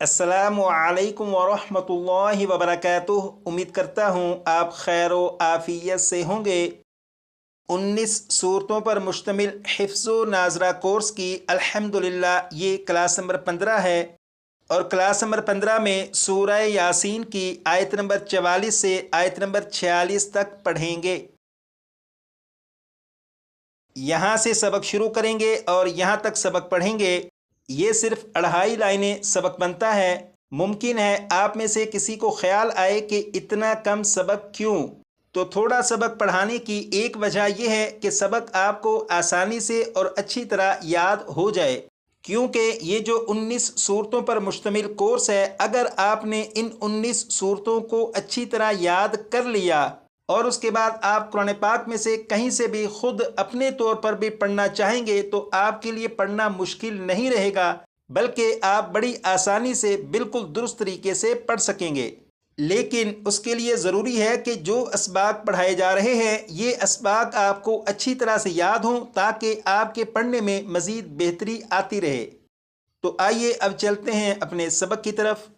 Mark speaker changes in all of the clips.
Speaker 1: अस्सलामु अलैकुम वरहमतुल्लाहि वबरकातुह। उम्मीद करता हूँ आप खैर व आफियत से होंगे। 19 सूरतों पर मुश्तमिल हिफ्ज़ नाजरा कोर्स की अल्हम्दुलिल्लाह ये क्लास नंबर 15 है, और क्लास नंबर 15 में सूरह यासीन की आयत नंबर 44 से आयत नंबर 46 तक पढ़ेंगे। यहाँ से सबक शुरू करेंगे और यहाँ तक सबक पढ़ेंगे। ये सिर्फ 2.5 लाइनें सबक बनता है। मुमकिन है आप में से किसी को ख्याल आए कि इतना कम सबक क्यों। तो थोड़ा सबक पढ़ाने की एक वजह यह है कि सबक आपको आसानी से और अच्छी तरह याद हो जाए, क्योंकि ये जो 19 सूरतों पर मुश्तमिल कोर्स है, अगर आपने इन 19 सूरतों को अच्छी तरह याद कर लिया और उसके बाद आप कुरान पाक में से कहीं से भी खुद अपने तौर पर भी पढ़ना चाहेंगे तो आपके लिए पढ़ना मुश्किल नहीं रहेगा, बल्कि आप बड़ी आसानी से बिल्कुल दुरुस्त तरीके से पढ़ सकेंगे। लेकिन उसके लिए ज़रूरी है कि जो असबाक पढ़ाए जा रहे हैं ये असबाक आपको अच्छी तरह से याद हों, ताकि आपके पढ़ने में मज़ीद बेहतरी आती रहे। तो आइए अब चलते हैं अपने सबक की तरफ।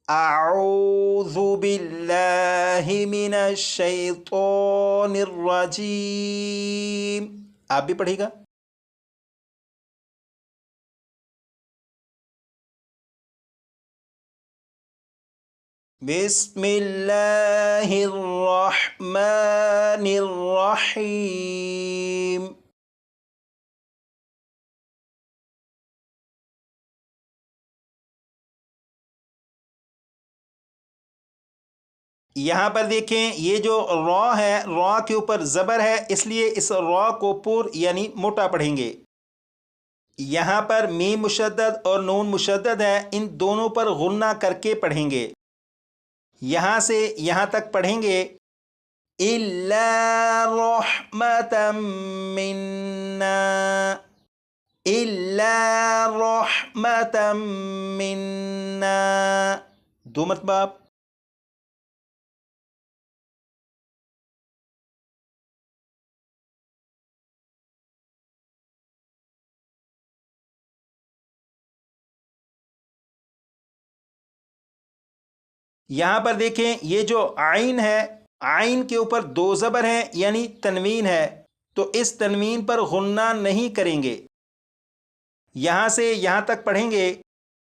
Speaker 1: अऊज़ु बिल्लाहि मिनश शैतानिर रजीम। आप भी पढ़िएगा। बिस्मिल्लाहिर रहमानिर रहीम। यहाँ पर देखें, ये जो रॉ है, रॉ के ऊपर ज़बर है, इसलिए इस रॉ को पुर यानी मोटा पढ़ेंगे। यहाँ पर मीम मुशद्दद और नून मुशद्दद है, इन दोनों पर गुन्ना करके पढ़ेंगे। यहाँ से यहाँ तक पढ़ेंगे इल्ला रहमतम मिन्ना, इल्ला रहमतम मिन्ना, 2 मरतबा। यहाँ पर देखें, ये जो आइन है, आइन के ऊपर 2 ज़बर हैं यानी तनवीन है, तो इस तनवीन पर गुन्ना नहीं करेंगे। यहाँ से यहाँ तक पढ़ेंगे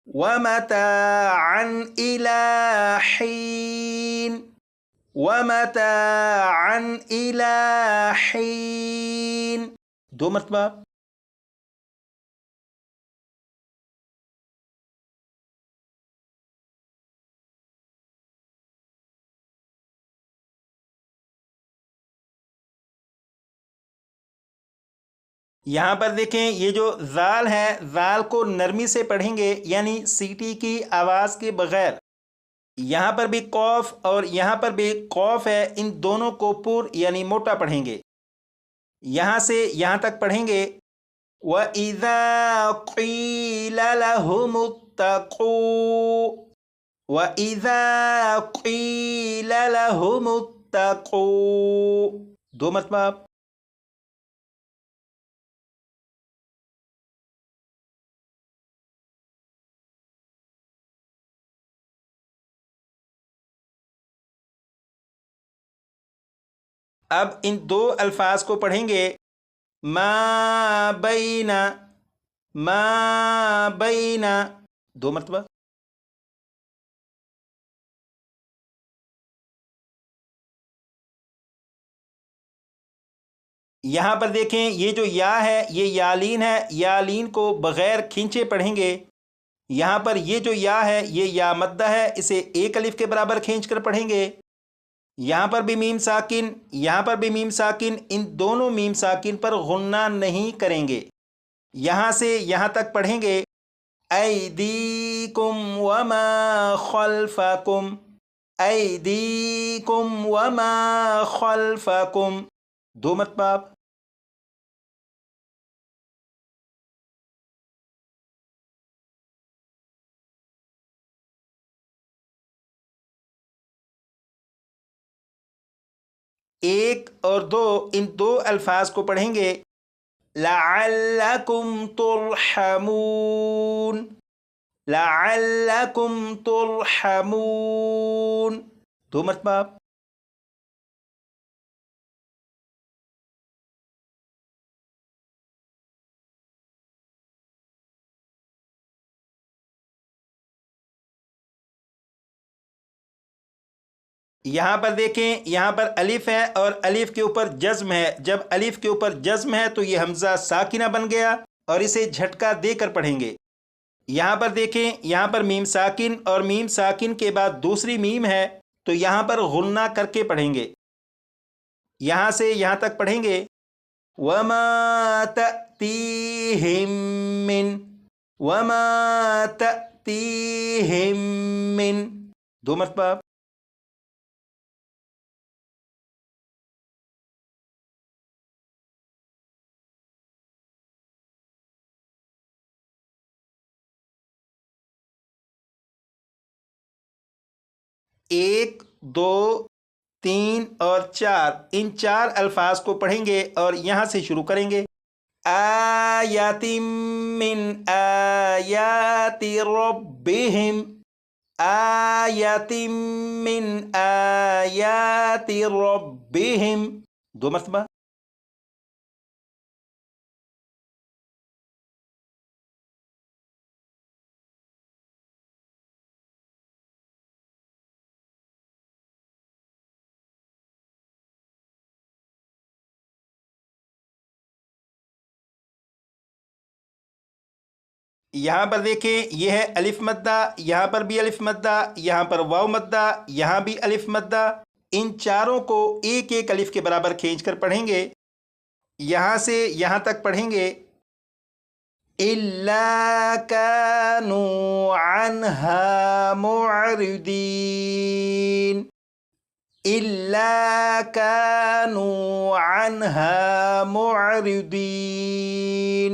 Speaker 1: वमताअन इला हीन, वमताअन इला हीन, 2 मरतबा। यहाँ पर देखें, ये जो जाल है, जाल को नरमी से पढ़ेंगे यानी सीटी की आवाज़ के बगैर। यहाँ पर भी कौफ और यहाँ पर भी कौफ है, इन दोनों को पुर यानी मोटा पढ़ेंगे। यहाँ से यहाँ तक पढ़ेंगे व इज़ा क़ील लहुमुत्तक़ू, व इज़ा क़ील लहुमुत्तक़ू, 2 मरतबा। अब इन 2 अल्फाज को पढ़ेंगे मा बैना, मा बैना, 2 मरतबा। यहाँ पर देखें, ये जो या है ये यालीन है, यालीन को बग़ैर खींचे पढ़ेंगे। यहाँ पर ये जो या है ये या मद्दा है, इसे एक अलिफ के बराबर खींच कर पढ़ेंगे। यहाँ पर भी मीम साकिन, यहाँ पर भी मीम साकिन, इन दोनों मीम साकिन पर गुन्ना नहीं करेंगे। यहाँ से यहाँ तक पढ़ेंगे ऐदीकुम वमा खल्फकुम, ऐदीकुम वमा खल्फकुम, 2 मरतबा। एक और दो, इन 2 अल्फाज को पढ़ेंगे लअल्लकुम तुरहमून, لعلکم ترحمون. 2 مرتبہ. یہاں پر دیکھیں، یہاں پر الف ہے اور الف کے اوپر جزم ہے. جب الف کے اوپر جزم ہے تو یہ حمزہ ساکنہ بن گیا اور اسے جھٹکا دے کر پڑھیں گے. یہاں پر دیکھیں، یہاں پر میم ساکن اور میم ساکن کے بعد دوسری میم ہے تو یہاں پر غنہ کر کے پڑھیں گے. یہاں سے یہاں تک پڑھیں گے وما تأتیہم من، وما تأتیہم من. 2 مرتبہ. ایک، 2، 3 اور 4، ان 4 الفاظ کو پڑھیں گے اور یہاں سے شروع کریں گے. آیات من آیات ربہم، آیات من آیات ربہم. 2 مرتبہ. یہاں پر دیکھیں، یہ ہے الف مدہ، یہاں پر بھی الف مدہ، یہاں پر واو مدہ، یہاں بھی الف مدہ. ان چاروں کو ایک ایک الف کے برابر کھینچ کر پڑھیں گے. یہاں سے یہاں تک پڑھیں گے إِلَّا كَانُوا عَنْهَا مُعْرِضِينَ، إِلَّا كَانُوا عَنْهَا مُعْرِضِينَ.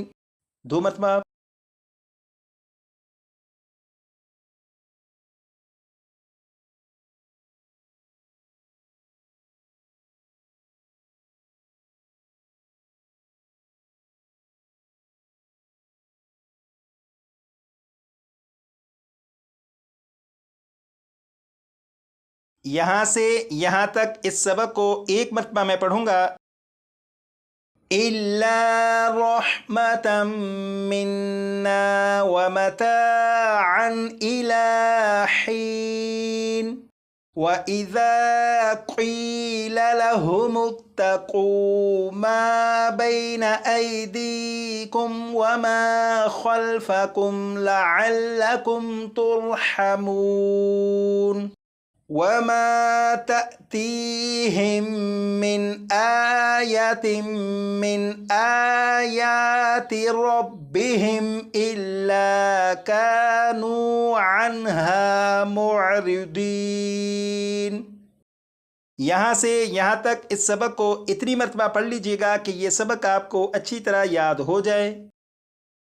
Speaker 1: 2 مرتبہ. یہاں سے یہاں تک اس سبق کو ایک مرتبہ میں پڑھوں گا. إِلَّا رَحْمَةً مِنَّا وَمَتَاعًا إِلَى حِينٍ. وَإِذَا قِيلَ لَهُمُ اتَّقُوا مَا بَيْنَ أَيْدِيكُمْ وَمَا خَلْفَكُمْ لَعَلَّكُمْ تُرْحَمُونَ. وَمَا تَأْتِيهِم مِّنْ آيَةٍ مِّنْ آيَاتِ رَبِّهِمْ إِلَّا كَانُوا عَنْهَا مُعْرِضِينَ. یہاں سے یہاں تک اس سبق کو اتنی مرتبہ پڑھ لیجئے گا کہ یہ سبق آپ کو اچھی طرح یاد ہو جائے.